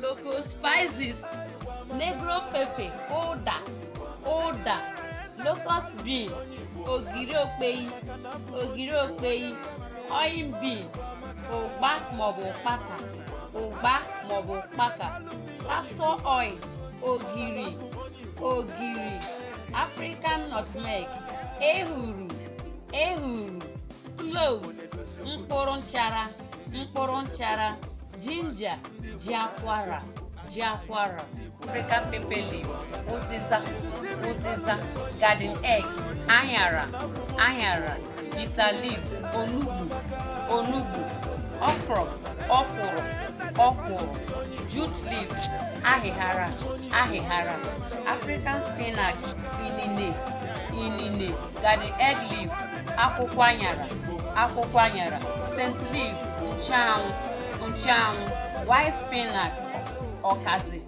local spices, negro pepper, ụda, locust bean, ogiri okpei, oil bean, ụgba maọbụ ụkpaka, castor oil, ogiri, African nutmeg, ehuru, cloves, mkpụrụ nchara, ginger, ji akwara, African pepper leaf, ụzịza, garden egg, añara, bitter leaf, onugbu, ọkwụrụ, jute leaf, ahịhara, African spinach, inine, garden egg leaf, akwụkwọ añara, scent leaf, nchụanwụ, white spinach, ọkazị.